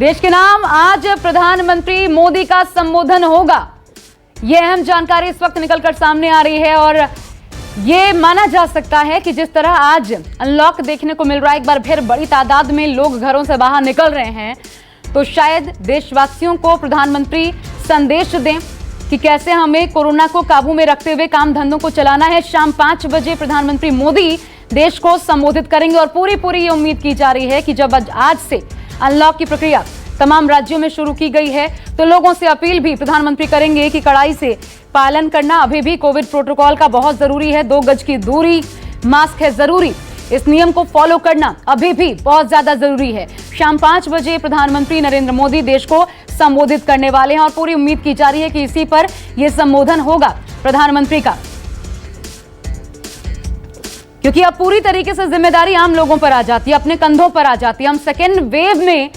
देश के नाम आज प्रधानमंत्री मोदी का संबोधन होगा। यह अहम जानकारी इस वक्त निकलकर सामने आ रही है और ये माना जा सकता है कि जिस तरह आज अनलॉक देखने को मिल रहा है, एक बार फिर बड़ी तादाद में लोग घरों से बाहर निकल रहे हैं, तो शायद देशवासियों को प्रधानमंत्री संदेश दें कि कैसे हमें कोरोना को काबू में रखते हुए काम धंधों को चलाना है। शाम 5 बजे प्रधानमंत्री मोदी देश को संबोधित करेंगे और पूरी ये उम्मीद की जा रही है कि जब आज से अनलॉक की प्रक्रिया तमाम राज्यों में शुरू की गई है, तो लोगों से अपील भी प्रधानमंत्री करेंगे कि कड़ाई से पालन करना अभी भी कोविड प्रोटोकॉल का बहुत जरूरी है। 2 गज की दूरी, मास्क है जरूरी, इस नियम को फॉलो करना अभी भी बहुत ज्यादा जरूरी है। शाम 5 बजे प्रधानमंत्री नरेंद्र मोदी देश को संबोधित करने वाले हैं और पूरी उम्मीद की जा रही है कि इसी पर यह संबोधन होगा प्रधानमंत्री का, क्योंकि अब पूरी तरीके से जिम्मेदारी आम लोगों पर आ जाती है, अपने कंधों पर आ जाती है। हम सेकेंड वेव में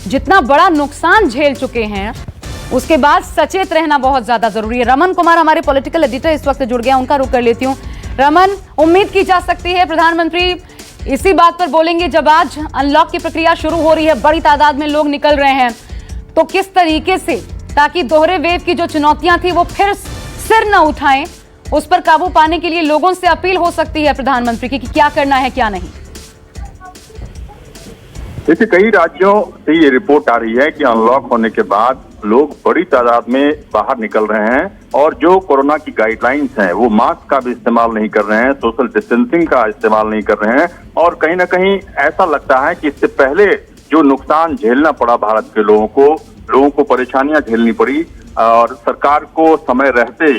जितना बड़ा नुकसान झेल चुके हैं, उसके बाद सचेत रहना बहुत ज्यादा जरूरी है। रमन कुमार हमारे पॉलिटिकल एडिटर इस वक्त जुड़ गया, उनका रुख कर लेती हूं। रमन, उम्मीद की जा सकती है प्रधानमंत्री इसी बात पर बोलेंगे जब आज अनलॉक की प्रक्रिया शुरू हो रही है, बड़ी तादाद में लोग निकल रहे हैं, तो किस तरीके से ताकि दोहरे वेव की जो चुनौतियां थी वो फिर सिर न उठाएं, उस पर काबू पाने के लिए लोगों से अपील हो सकती है प्रधानमंत्री की कि क्या करना है क्या नहीं। देखिए, कई राज्यों से ये रिपोर्ट आ रही है कि अनलॉक होने के बाद लोग बड़ी तादाद में बाहर निकल रहे हैं और जो कोरोना की गाइडलाइंस हैं वो मास्क का भी इस्तेमाल नहीं कर रहे हैं, सोशल डिस्टेंसिंग का इस्तेमाल नहीं कर रहे हैं और कहीं ना कहीं ऐसा लगता है कि इससे पहले जो नुकसान झेलना पड़ा भारत के लोगों को परेशानियां झेलनी पड़ी और सरकार को समय रहते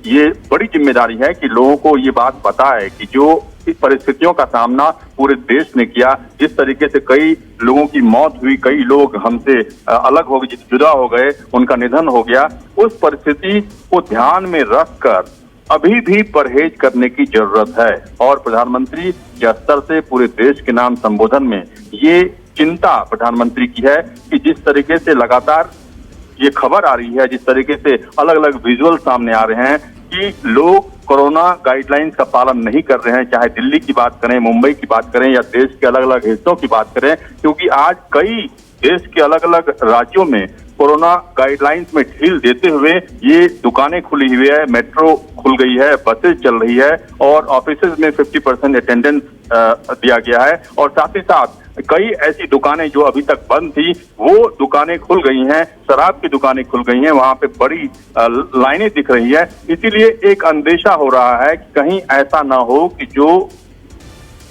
ये बड़ी जिम्मेदारी है कि लोगों को ये बात बताए कि जो इस परिस्थितियों का सामना पूरे देश ने किया, जिस तरीके से कई लोगों की मौत हुई, कई लोग हमसे अलग हो गए, जुदा हो गए, उनका निधन हो गया, उस परिस्थिति को ध्यान में रखकर अभी भी परहेज करने की जरूरत है। और प्रधानमंत्री के स्तर से पूरे देश के नाम संबोधन में ये चिंता प्रधानमंत्री की है कि जिस तरीके से लगातार ये खबर आ रही है, जिस तरीके से अलग अलग विजुअल सामने आ रहे हैं कि लोग कोरोना गाइडलाइंस का पालन नहीं कर रहे हैं, चाहे दिल्ली की बात करें, मुंबई की बात करें या देश के अलग अलग हिस्सों की बात करें, क्योंकि आज कई देश के अलग अलग राज्यों में कोरोना गाइडलाइंस में ढील देते हुए ये दुकानें खुली हुई है, मेट्रो खुल गई है, बसेज चल रही है और ऑफिसेज में 50% अटेंडेंस दिया गया है और साथ ही साथ कई ऐसी दुकानें जो अभी तक बंद थी वो दुकानें खुल गई हैं, शराब की दुकानें खुल गई हैं, वहां पे बड़ी लाइनें दिख रही है। इसीलिए एक अंदेशा हो रहा है कि कहीं ऐसा ना हो कि जो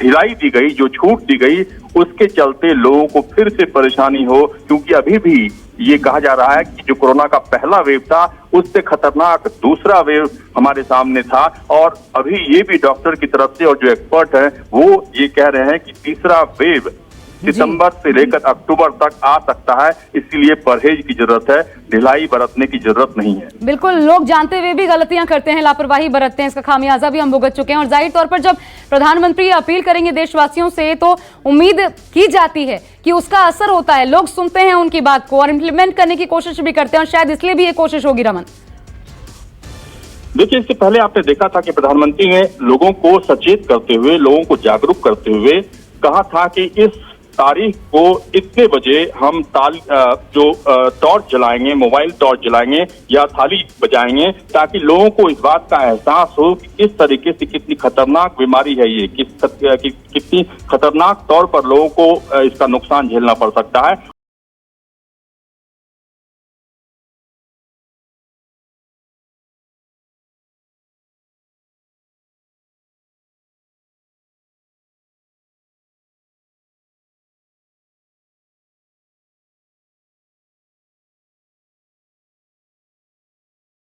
ढिलाई दी गई, जो छूट दी गई, उसके चलते लोगों को फिर से परेशानी हो, क्योंकि अभी भी ये कहा जा रहा है कि जो कोरोना का पहला वेव था उससे खतरनाक दूसरा वेव हमारे सामने था और अभी ये भी डॉक्टर की तरफ से और जो एक्सपर्ट हैं वो ये कह रहे हैं कि तीसरा वेव सितंबर से लेकर अक्टूबर तक आ सकता है, इसीलिए परहेज की जरूरत है, ढिलाई बरतने की जरूरत नहीं है। बिल्कुल, लोग जानते हुए भी गलतियां करते हैं, लापरवाही बरतते हैं, इसका खामियाजा भी हम भुगत चुके हैं और जाहिर तौर पर जब प्रधानमंत्री अपील करेंगे देशवासियों से तो उम्मीद की जाती है कि उसका असर होता है, लोग सुनते हैं उनकी बात को और इम्प्लीमेंट करने की कोशिश भी करते हैं और शायद इसलिए भी ये कोशिश होगी। रमन, देखिए, इससे पहले आपने देखा था कि प्रधानमंत्री ने लोगों को सचेत करते हुए, लोगों को जागरूक करते हुए कहा था कि इस तारीख को इतने बजे हम टॉर्च जलाएंगे, मोबाइल टॉर्च जलाएंगे या थाली बजाएंगे, ताकि लोगों को इस बात का एहसास हो कि किस तरीके से कितनी खतरनाक बीमारी है ये, कितनी खतरनाक तौर पर लोगों को इसका नुकसान झेलना पड़ सकता है।